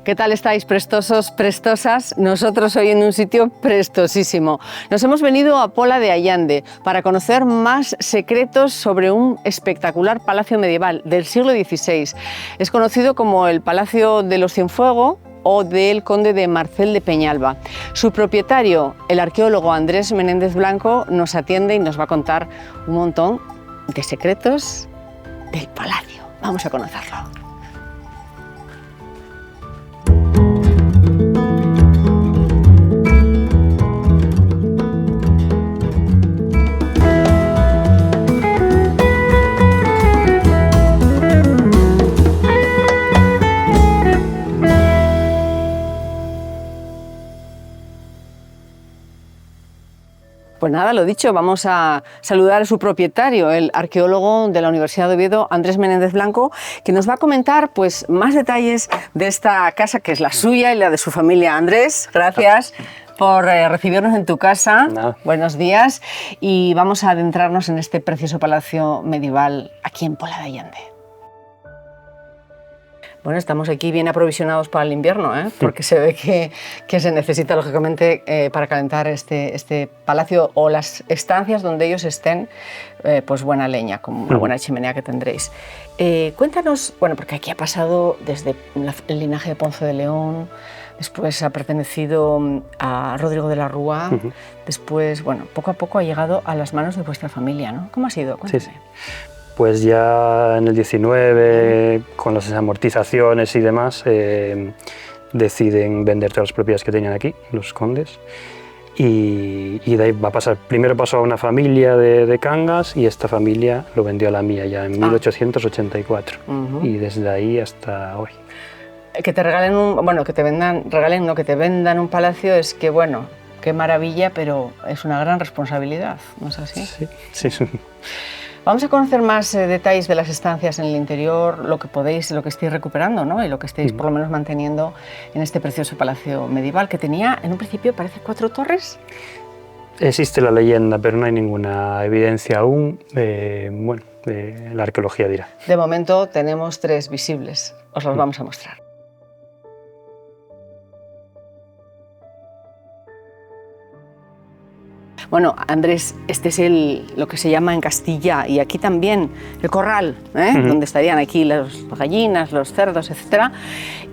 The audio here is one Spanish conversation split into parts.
¿Qué tal estáis, prestosos, prestosas? Nosotros hoy en un sitio prestosísimo. Nos hemos venido a Pola de Allande para conocer más secretos sobre un espectacular palacio medieval del siglo XVI. Es conocido como el Palacio de los Cienfuegos o del Conde de Marcel de Peñalba. Su propietario, el arqueólogo Andrés Menéndez Blanco, nos atiende y nos va a contar un montón de secretos del palacio. Vamos a conocerlo. Pues nada, lo dicho, vamos a saludar a su propietario, el arqueólogo de la Universidad de Oviedo, Andrés Menéndez Blanco, que nos va a comentar pues, más detalles de esta casa que es la suya y la de su familia. Andrés, gracias por recibirnos en tu casa. No. Buenos días. Y vamos a adentrarnos en este precioso palacio medieval aquí en Pola de Allande. Bueno, estamos aquí bien aprovisionados para el invierno, porque se ve que se necesita, lógicamente, para calentar este palacio o las estancias donde ellos estén, pues buena leña, como una buena chimenea que tendréis. Cuéntanos, bueno, porque aquí ha pasado desde el linaje de Ponce de León, después ha pertenecido a Rodrigo de la Rúa, después, bueno, poco a poco ha llegado a las manos de vuestra familia, ¿no? ¿Cómo ha sido? Cuéntame. Sí. Pues ya en el 19, con las amortizaciones y demás, deciden vender todas las propiedades que tenían aquí, los condes, y de ahí va a pasar. Primero pasó a una familia de Cangas y esta familia lo vendió a la mía ya en 1884, y desde ahí hasta hoy. Que te regalen que te vendan un palacio es que, bueno, qué maravilla, pero es una gran responsabilidad, ¿no es así? Sí. Vamos a conocer más detalles de las estancias en el interior, lo que estéis recuperando, ¿no? Y lo que estéis por lo menos manteniendo en este precioso palacio medieval que tenía, en un principio, parece 4 torres. Existe la leyenda, pero no hay ninguna evidencia aún. La arqueología dirá. De momento tenemos 3 visibles, os los vamos a mostrar. Bueno, Andrés, este es lo que se llama en Castilla, y aquí también el corral, donde estarían aquí las gallinas, los cerdos, etc.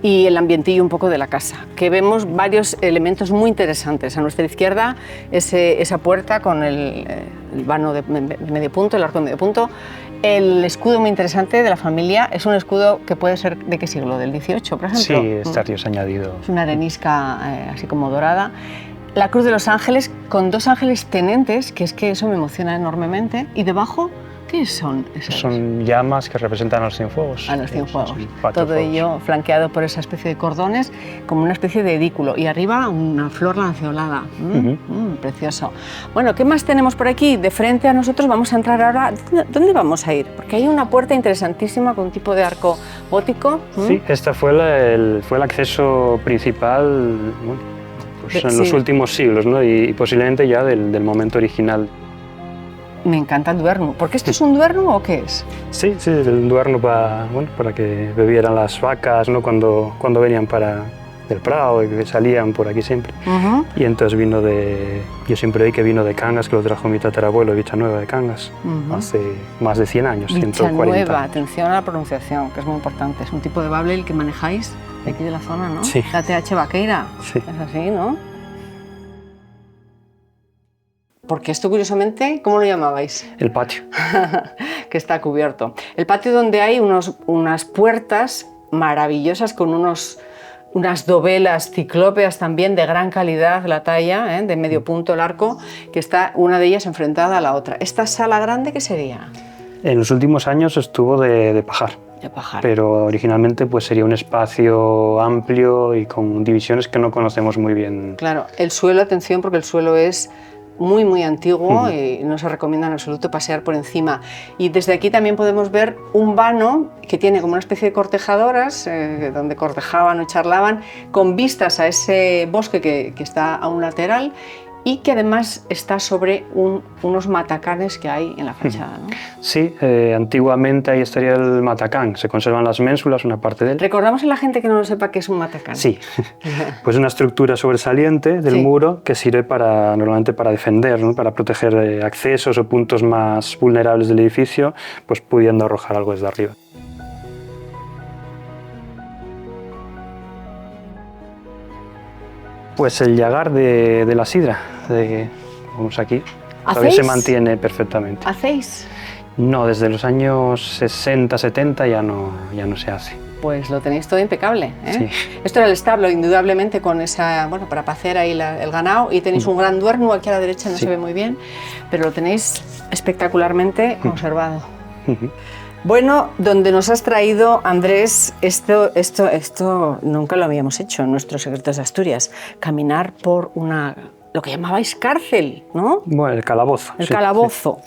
Y el ambientillo un poco de la casa, que vemos varios elementos muy interesantes. A nuestra izquierda, esa puerta con el vano de medio punto, el arco de medio punto. El escudo muy interesante de la familia es un escudo que puede ser ¿de qué siglo? ¿Del XVIII, por ejemplo? Sí, está añadido. Es una arenisca así como dorada. La Cruz de los Ángeles con 2 ángeles tenentes, que es que eso me emociona enormemente. ¿Y debajo qué son esas? Son llamas que representan a los Cienfuegos. A los Cienfuegos. Todo fuegos. Ello flanqueado por esa especie de cordones, como una especie de edículo. Y arriba una flor lanceolada. Precioso. Bueno, ¿qué más tenemos por aquí? De frente a nosotros vamos a entrar ahora. ¿Dónde vamos a ir? Porque hay una puerta interesantísima con un tipo de arco gótico. Sí, esta fue el acceso principal. En los últimos siglos, ¿no? Y posiblemente ya del momento original. Me encanta el duerno. ¿Por qué esto es un duerno o qué es? Sí, el duerno para que bebieran las vacas, ¿no? Cuando venían del Prado y que salían por aquí siempre. Y entonces yo siempre oí que vino de Cangas, que lo trajo mi tatarabuelo, Villanueva de Cangas, hace más de 100 años, 140. Villanueva, atención a la pronunciación, que es muy importante. Es un tipo de bable el que manejáis de aquí de la zona, ¿no? Sí. La TH vaqueira. Sí. Es así, ¿no? Porque esto, curiosamente, ¿cómo lo llamabais? El patio. Que está cubierto. El patio donde hay unas puertas maravillosas con unas dovelas ciclópeas también de gran calidad, la talla, de medio punto el arco, que está una de ellas enfrentada a la otra. ¿Esta sala grande qué sería? En los últimos años estuvo de pajar. Pero originalmente pues sería un espacio amplio y con divisiones que no conocemos muy bien. Claro, el suelo, atención, porque el suelo es muy, muy antiguo y no se recomienda en absoluto pasear por encima. Y desde aquí también podemos ver un vano que tiene como una especie de cortejadoras, donde cortejaban o charlaban, con vistas a ese bosque que está a un lateral, y que además está sobre unos matacanes que hay en la fachada, ¿no? Sí, antiguamente ahí estaría el matacán, se conservan las ménsulas, una parte de él. Recordamos a la gente que no lo sepa qué es un matacán. Sí, pues una estructura sobresaliente del muro que sirve normalmente para defender, ¿no? Para proteger accesos o puntos más vulnerables del edificio, pues pudiendo arrojar algo desde arriba. Pues el llagar de la sidra, vamos aquí, todavía se mantiene perfectamente. ¿Hacéis? No, desde los años 60, 70 ya no se hace. Pues lo tenéis todo impecable, ¿eh? Sí. Esto era el establo, indudablemente, con esa, bueno, para pacer ahí el ganado, y tenéis un gran duerno, aquí a la derecha no se ve muy bien, pero lo tenéis espectacularmente conservado. Bueno, donde nos has traído, Andrés, esto nunca lo habíamos hecho en nuestros Secretos de Asturias, caminar por lo que llamabais cárcel, ¿no? Bueno, el calabozo. El calabozo.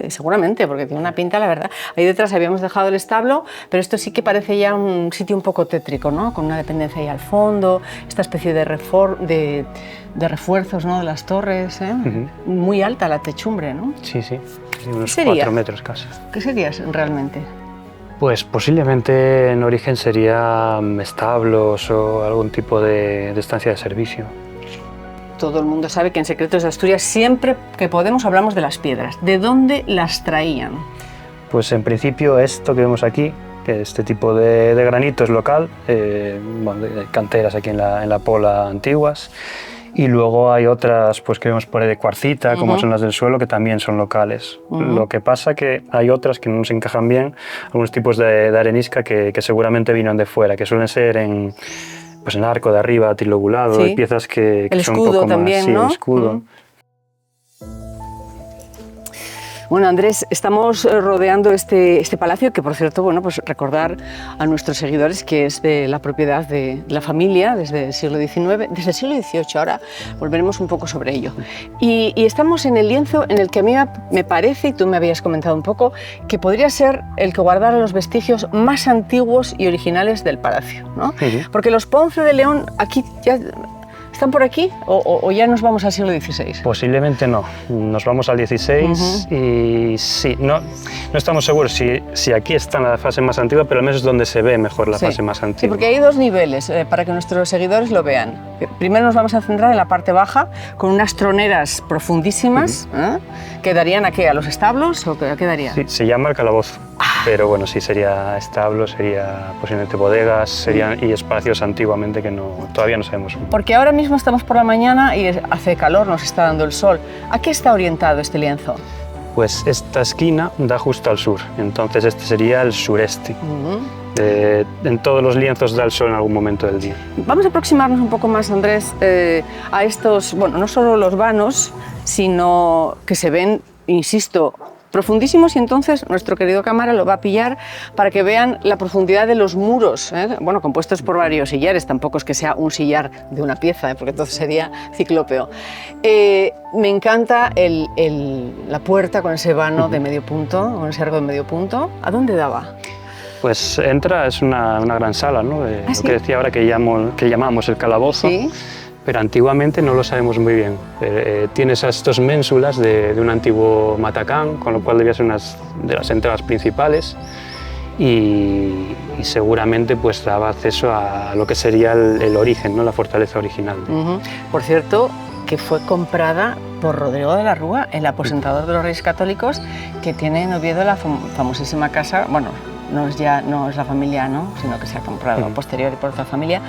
Seguramente, porque tiene una pinta, la verdad. Ahí detrás habíamos dejado el establo, pero esto sí que parece ya un sitio un poco tétrico, ¿no? Con una dependencia ahí al fondo, esta especie de refuerzos, ¿no? De las torres, ¿eh? Muy alta la techumbre, ¿no? Sí, sí, unos 4 metros casi. ¿Qué serías realmente? Pues posiblemente en origen serían establos o algún tipo de estancia de servicio. Todo el mundo sabe que en Secretos de Asturias siempre que podemos hablamos de las piedras. ¿De dónde las traían? Pues en principio esto que vemos aquí, que este tipo de granito es local, bueno, hay canteras aquí en la Pola antiguas, y luego hay otras pues, que vemos por ahí de cuarcita, como son las del suelo, que también son locales. Lo que pasa que hay otras que no nos encajan bien, algunos tipos de arenisca que seguramente vinieron de fuera, que suelen ser en el arco de arriba trilobulado, hay piezas que son un poco también, más... Sí, ¿no? el escudo. Bueno, Andrés, estamos rodeando este palacio, que por cierto, bueno, pues recordar a nuestros seguidores que es de la propiedad de la familia desde el siglo XIX, desde el siglo XVIII, ahora volveremos un poco sobre ello. Y estamos en el lienzo en el que a mí me parece, y tú me habías comentado un poco, que podría ser el que guardara los vestigios más antiguos y originales del palacio, ¿no? Porque los Ponce de León aquí ya... ¿Están por aquí o ya nos vamos al siglo XVI? Posiblemente no, nos vamos al XVI y sí, no estamos seguros si aquí está la fase más antigua, pero al menos es donde se ve mejor la fase más antigua. Sí, porque hay dos niveles para que nuestros seguidores lo vean. Primero nos vamos a centrar en la parte baja con unas troneras profundísimas que darían ¿a qué? ¿A los establos o a qué darían? Sí, se llama el calabozo. Pero bueno, sí sería establo, sería posiblemente bodegas, y espacios antiguamente que todavía no sabemos. Porque ahora mismo estamos por la mañana y hace calor, nos está dando el sol. ¿A qué está orientado este lienzo? Pues esta esquina da justo al sur, entonces este sería el sureste. En todos los lienzos da el sol en algún momento del día. Vamos a aproximarnos un poco más, Andrés, a estos, bueno, no solo los vanos, sino que se ven, insisto, profundísimos, y entonces nuestro querido cámara lo va a pillar para que vean la profundidad de los muros, bueno, compuestos por varios sillares, tampoco es que sea un sillar de una pieza, porque entonces sería ciclópeo. Me encanta la puerta con ese vano de medio punto, con ese arco de medio punto. ¿A dónde daba? Pues es una gran sala, ¿no? Lo ¿sí? que decía ahora que llamamos el calabozo. ¿Sí? Pero antiguamente no lo sabemos muy bien. Tiene esas dos ménsulas de un antiguo matacán, con lo cual debía ser una de las entradas principales, y seguramente pues daba acceso a lo que sería el origen, ¿no? La fortaleza original. Por cierto, que fue comprada por Rodrigo de la Rúa, el aposentador de los Reyes Católicos, que tiene en Oviedo la famosísima casa, bueno, no es la familia, ¿no? Sino que se ha comprado posterior y por otra familia,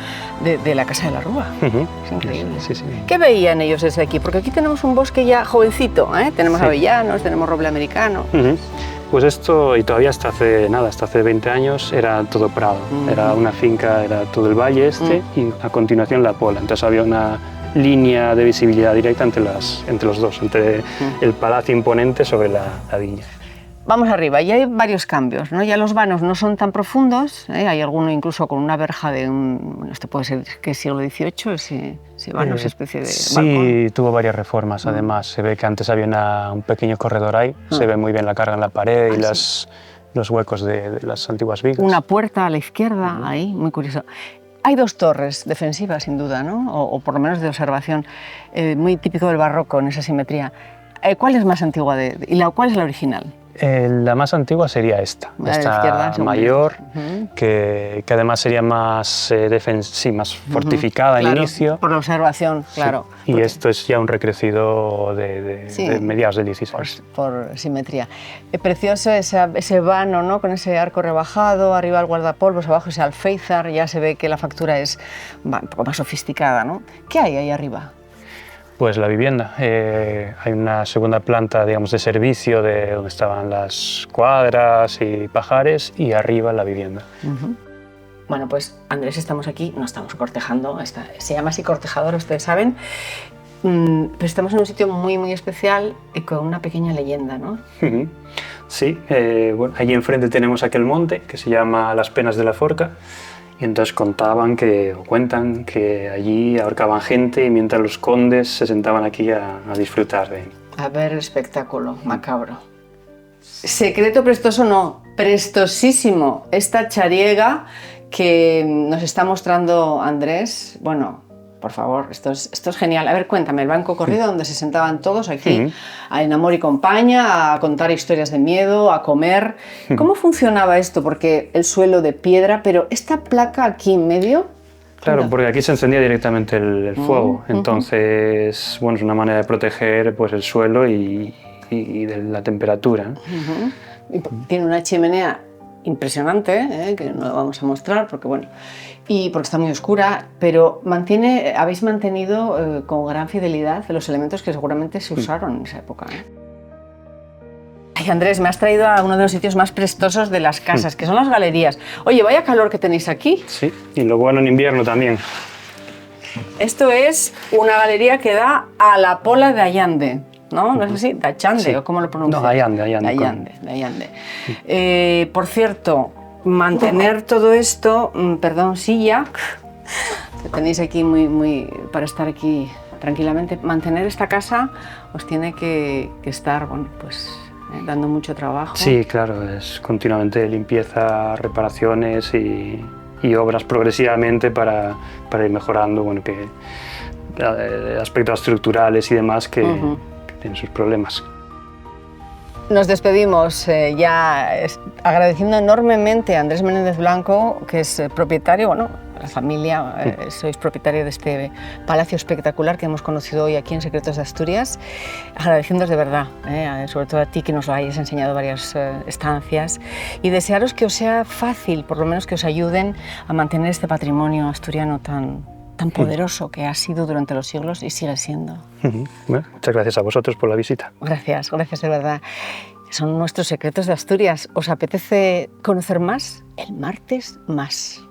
de la Casa de la Rúa. Es increíble. Sí, sí. ¿Qué veían ellos desde aquí? Porque aquí tenemos un bosque ya jovencito, tenemos avellanos, tenemos roble americano. Pues esto, y todavía hasta hace 20 años, era todo prado. Era una finca, era todo el valle y a continuación la Pola. Entonces había una línea de visibilidad directa entre los dos, entre el palacio imponente sobre la villa. Vamos arriba, y hay varios cambios, ¿no? Ya los vanos no son tan profundos, hay alguno incluso con una verja de esto puede ser que es siglo XVIII, ese vano, esa especie de balcón. Sí, tuvo varias reformas además. Se ve que antes había un pequeño corredor ahí, se ve muy bien la carga en la pared y los huecos de las antiguas vigas. Una puerta a la izquierda, ahí, muy curioso. Hay dos torres defensivas, sin duda, ¿no? O por lo menos de observación, muy típico del barroco en esa simetría. ¿Cuál es más antigua y cuál es la original? La más antigua sería esta izquierda, mayor, que además sería más, más fortificada al inicio. Por la observación, claro. Sí. Y esto es ya un recrecido de mediados del 16. Por simetría. Precioso ese vano, ¿no? Con ese arco rebajado, arriba el guardapolvos, abajo ese alféizar, ya se ve que la factura es un poco más sofisticada, ¿no? ¿Qué hay ahí arriba? Pues la vivienda. Hay una segunda planta, digamos, de servicio de donde estaban las cuadras y pajares, y arriba la vivienda. Bueno, pues Andrés, estamos aquí, no estamos cortejando, se llama así cortejador, ustedes saben, pero estamos en un sitio muy, muy especial y con una pequeña leyenda, ¿no? Sí, bueno, allí enfrente tenemos aquel monte que se llama Las Penas de la Forca. Y entonces cuentan que allí ahorcaban gente y mientras los condes se sentaban aquí a disfrutar de... A ver el espectáculo macabro. Secreto prestoso no, prestosísimo. Esta chariega que nos está mostrando Andrés, bueno, por favor, esto es genial. A ver, cuéntame, el banco corrido donde se sentaban todos aquí, en amor y compañía, a contar historias de miedo, a comer. ¿Cómo funcionaba esto? Porque el suelo de piedra, pero esta placa aquí en medio... Claro, porque aquí se encendía directamente el fuego, entonces, bueno, es una manera de proteger pues, el suelo y de la temperatura. Y tiene una chimenea impresionante, que no la vamos a mostrar porque, bueno, y porque está muy oscura, pero habéis mantenido con gran fidelidad los elementos que seguramente se usaron en esa época. Ay, Andrés, me has traído a uno de los sitios más prestosos de las casas, que son las galerías. Oye, vaya calor que tenéis aquí. Sí, y lo bueno en invierno también. Esto es una galería que da a la Pola de Allande, ¿no? ¿No es así? Dachande, sí. ¿O cómo lo pronuncias? No, Allande. Allande. Por cierto, mantener todo esto, perdón, silla, que tenéis aquí muy para estar aquí tranquilamente, mantener esta casa os tiene que estar, bueno, pues dando mucho trabajo. Sí, claro, es continuamente limpieza, reparaciones y obras progresivamente para ir mejorando, bueno, que aspectos estructurales y demás que tienen sus problemas. Nos despedimos ya agradeciendo enormemente a Andrés Menéndez Blanco, que es propietario, bueno, la familia, sois propietario de este palacio espectacular que hemos conocido hoy aquí en Secretos de Asturias. Agradeciéndoos de verdad, sobre todo a ti que nos lo hayas enseñado varias estancias, y desearos que os sea fácil, por lo menos que os ayuden a mantener este patrimonio asturiano tan poderoso que ha sido durante los siglos y sigue siendo. Bueno, muchas gracias a vosotros por la visita. Gracias de verdad. Son nuestros Secretos de Asturias. ¿Os apetece conocer más? El martes más.